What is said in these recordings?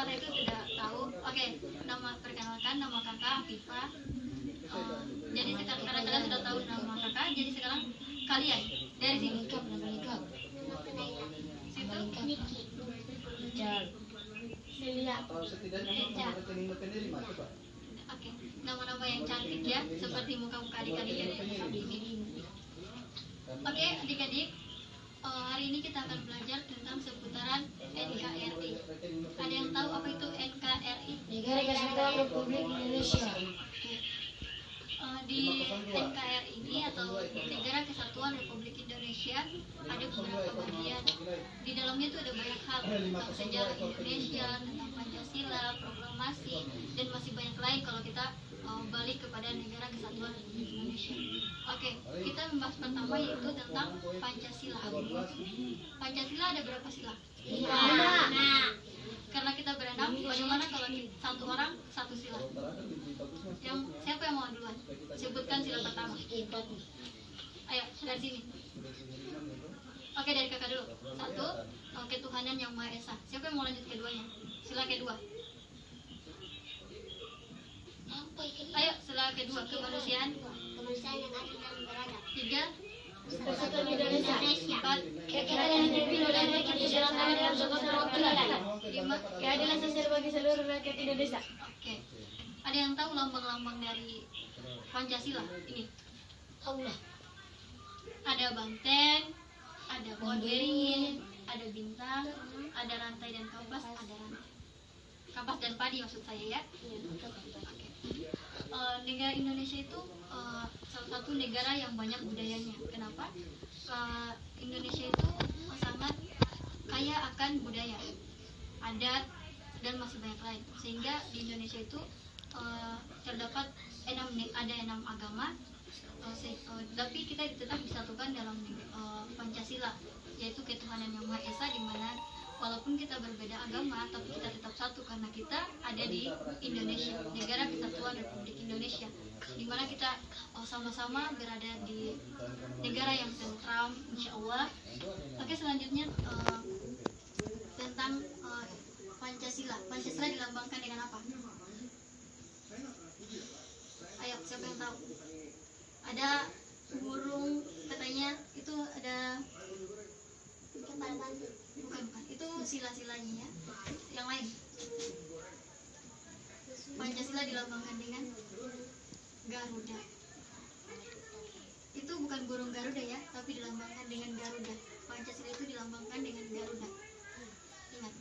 kakak itu tidak tahu. Oke, perkenalkan nama kakak Afifah. Jadi sekarang karena kalian sudah tahu nama kakak, jadi sekarang kalian dari sini. Nama lengkap. Situ. Niki. Celia. Oke, nama-nama yang cantik ya, seperti muka-muka adik-adik ini. Oke, adik-adik, hari ini kita akan belajar tentang seputaran NKRI. Ada yang tahu apa itu NKRI? Negara Kesatuan Republik Indonesia. Di NKRI ini atau Negara Kesatuan Republik Indonesia ada beberapa bagian. Di dalamnya itu ada banyak hal tentang sejarah Indonesia, tentang Pancasila, proklamasi, dan masih banyak lain kalau kita balik kepada Negara Kesatuan Republik Indonesia. Oke, kita membahas pertama yaitu tentang Pancasila. Pancasila ada berapa sila? Karena kita berenam, bagaimana kalau satu orang satu sila? Siapa yang mau duluan? Sebutkan sila pertama. Ayo, dari sini. Oke, dari kakak dulu. Satu, ketuhanan yang Maha Esa. Siapa yang mau lanjut keduanya? Sila kedua. Ayo, sila kedua, kemanusiaan. Kemanusiaan yang adil dan beradab. Tiga, Persatuan Indonesia. empat, Keadilan individu dan kesetaraan dalam suatu perwakilan. lima. Keadilan sosial bagi seluruh rakyat Indonesia. Oke. Ada yang tahu lambang-lambang dari Pancasila ini? Allah. Ada banteng, ada pohon beringin, ada bintang, ada rantai dan kapas, ada rantai. Kapas dan padi maksud saya ya. Oke. Negara Indonesia itu salah satu negara yang banyak budayanya. Kenapa? Indonesia itu sangat kaya akan budaya, adat, dan masih banyak lain. Sehingga di Indonesia itu terdapat ada 6 agama, tapi kita tetap disatukan dalam Pancasila, yaitu ketuhanan yang Maha Esa, di mana walaupun kita berbeda agama, tapi kita tetap satu karena kita ada di Indonesia, Negara Kesatuan Republik Indonesia, di mana kita sama-sama berada di negara yang tentram, insya Allah. Oke, selanjutnya tentang Pancasila. Pancasila dilambangkan dengan apa? Ayo, siapa yang tahu? Ada burung, katanya itu ada. Bukan, itu sila-silanya ya. Yang lain. Pancasila dilambangkan dengan Garuda. Itu bukan burung Garuda ya, tapi dilambangkan dengan Garuda. Pancasila itu dilambangkan dengan Garuda. Ingat.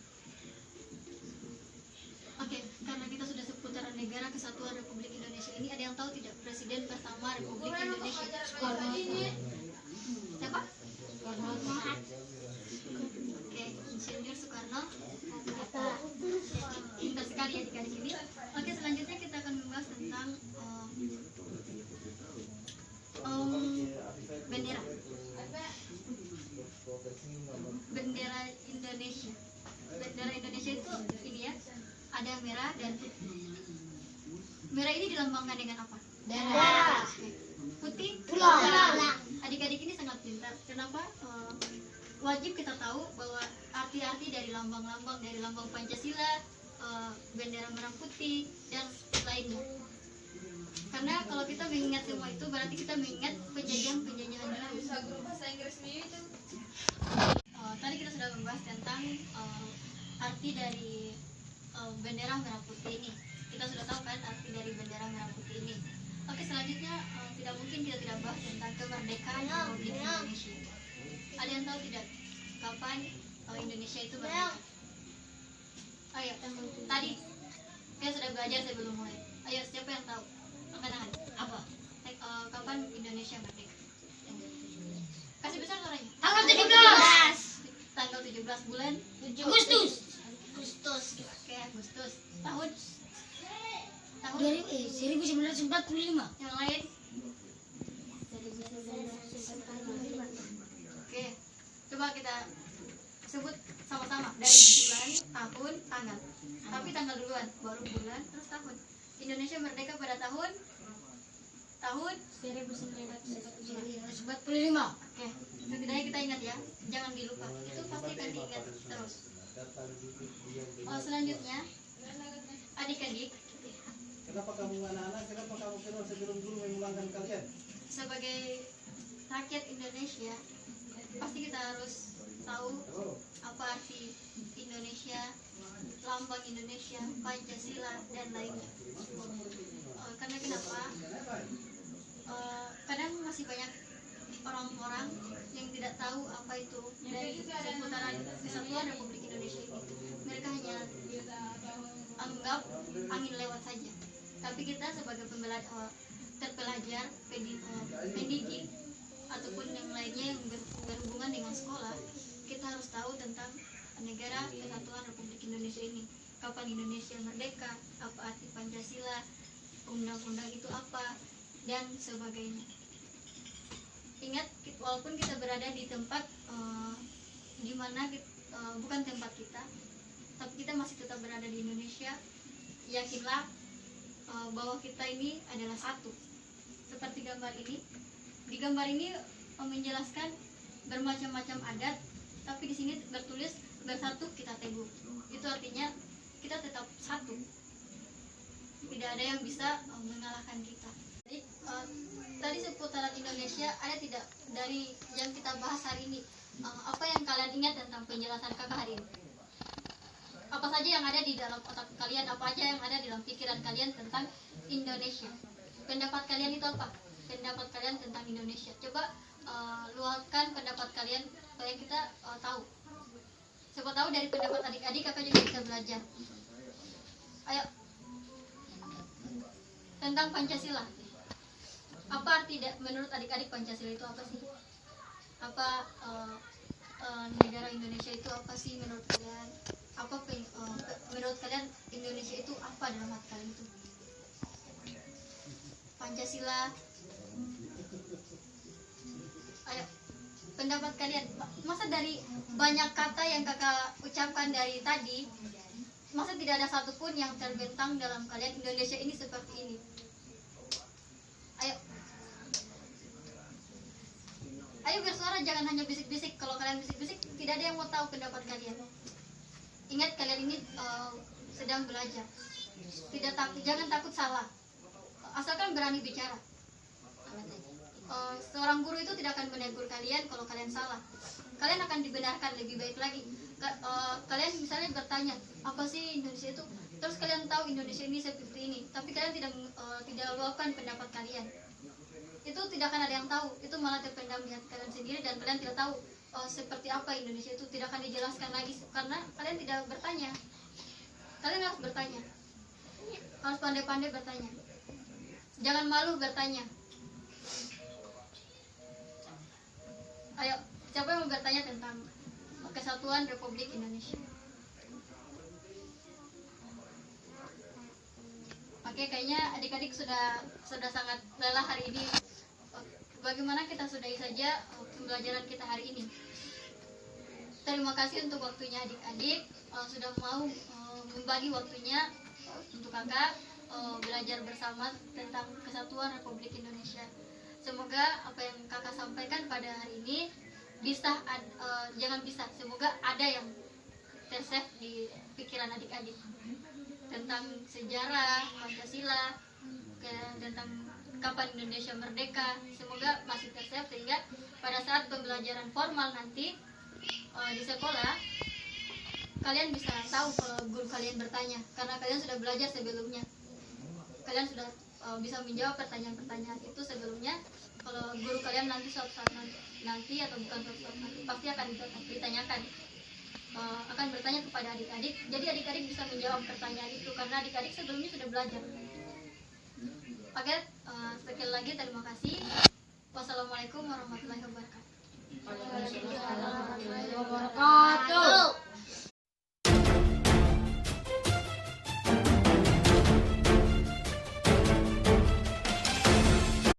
Oke, karena kita sudah seputaran Negara Kesatuan Republik Indonesia ini, ada yang tahu tidak Presiden pertama Republik Indonesia? Soekarno. Siapa? Soekarno. Oke, Insinyur Soekarno. Pintar sekali ya di sini. Oke, selanjutnya kita akan membahas tentang bendera. Bendera Indonesia. Bendera Indonesia itu ini ya, ada merah dan putih. Merah ini dilambangkan dengan apa? Darah. Putih? Tulang. Adik-adik ini sangat pintar. Kenapa? Wajib kita tahu bahwa arti-arti dari lambang-lambang, dari lambang Pancasila, bendera merah putih, dan lainnya. Karena kalau kita mengingat semua itu, berarti kita mengingat penjajahan-penjajahan dulu. Tadi kita sudah membahas tentang arti dari bendera merah putih ini. Kita sudah tahu kan arti dari bendera merah putih ini. Oke, selanjutnya tidak mungkin kita tidak bahas tentang kemerdekaan Republik Indonesia. Ada yang tahu tidak kapan Indonesia itu merdeka? Ayo, tadi kita sudah belajar sebelum mulai. Ayo, siapa yang tahu? Angkat tangan. Apa? Kapan Indonesia merdeka? Kasih besar suaranya. Tanggal 17. Tanggal 17 bulan Agustus. Oke, Agustus. Tahun 1945. yang lain? Oke, coba kita sebut sama-sama dari bulan, tahun, tanggal. Tapi tanggal duluan, baru bulan, terus tahun. Indonesia merdeka pada tahun 1945. Oke, setidaknya kita ingat ya, jangan dilupa. Itu pasti akan diingat terus. Selanjutnya adik-adik, Kenapa kamu anak-anak, kenapa kamu keluar sebelum guru memulangkan kalian? sebagai rakyat Indonesia, pasti kita harus tahu Oh, apa arti Indonesia, lambang Indonesia, Pancasila, dan lainnya. Karena kenapa? Kadang masih banyak orang-orang yang tidak tahu apa itu dari seputaran Kesatuan Republik Indonesia ini. Mereka hanya anggap angin lewat saja. Tapi kita sebagai terpelajar, pendidik, ataupun yang lainnya yang berhubungan dengan sekolah, kita harus tahu tentang negara Kesatuan Republik Indonesia ini. Kapan Indonesia merdeka, apa arti Pancasila, undang-undang itu apa, dan sebagainya. Ingat, walaupun kita berada di tempat di mana bukan tempat kita, tapi kita masih tetap berada di Indonesia. Yakinlah bahwa kita ini adalah satu. Seperti gambar ini. Di gambar ini menjelaskan bermacam-macam adat, tapi di sini bertulis bersatu kita teguh. Itu artinya kita tetap satu. Tidak ada yang bisa mengalahkan kita. Jadi tadi seputaran Indonesia ada tidak dari yang kita bahas hari ini? Apa yang kalian ingat tentang penjelasan kakak hari ini? Apa saja yang ada di dalam otak kalian? Apa aja yang ada di dalam pikiran kalian tentang Indonesia? Pendapat kalian itu apa? Pendapat kalian tentang Indonesia? Coba luapkan pendapat kalian supaya kita tahu. Siapa tahu dari pendapat adik-adik kakak juga bisa belajar. Ayo, tentang Pancasila. Apa arti menurut adik-adik Pancasila itu apa sih? Apa negara Indonesia itu apa sih menurut kalian? Apa menurut kalian Indonesia itu apa dalam hati kalian itu? Pancasila. Ayo, pendapat kalian. Masa dari banyak kata yang kakak ucapkan dari tadi, masa tidak ada satupun yang terbentang dalam kalian Indonesia ini seperti ini? Ayo. Ayo bersuara, jangan hanya bisik-bisik. Kalau kalian bisik-bisik, tidak ada yang mau tahu pendapat kalian. Ingat, kalian ini sedang belajar. Jangan takut salah. Asalkan berani bicara. Seorang guru itu tidak akan menegur kalian kalau kalian salah. Kalian akan dibenarkan lebih baik lagi. Kalian misalnya bertanya, apa sih Indonesia itu? Terus kalian tahu Indonesia ini seperti ini, tapi kalian tidak luapkan pendapat kalian. Itu tidak akan ada yang tahu. Itu malah terpendam di hati kalian sendiri dan kalian tidak tahu seperti apa Indonesia itu. Tidak akan dijelaskan lagi karena kalian tidak bertanya. Kalian harus bertanya. Harus pandai-pandai bertanya. Jangan malu bertanya. Ayo, siapa yang mau bertanya tentang Kesatuan Republik Indonesia? Oke, kayaknya adik-adik sudah sangat lelah hari ini. Bagaimana kita sudahi saja pembelajaran kita hari ini. Terima kasih untuk waktunya adik-adik, sudah mau membagi waktunya untuk kakak belajar bersama tentang Kesatuan Republik Indonesia. Semoga apa yang kakak sampaikan pada hari ini semoga ada yang tersave di pikiran adik-adik tentang sejarah Pancasila, tentang kapan Indonesia merdeka. Semoga masih tersave sehingga pada saat pembelajaran formal nanti di sekolah kalian bisa tahu kalau guru kalian bertanya, karena kalian sudah belajar sebelumnya. Kalian sudah bisa menjawab pertanyaan-pertanyaan itu sebelumnya. Kalau guru kalian nanti suatu saat nanti atau bukan suatu saat nanti pasti akan ditanyakan, akan bertanya kepada adik-adik. Jadi adik-adik bisa menjawab pertanyaan itu karena adik-adik sebelumnya sudah belajar. Oke, sekali lagi terima kasih. Wassalamualaikum warahmatullahi wabarakatuh. Waalaikumsalam warahmatullahi wabarakatuh.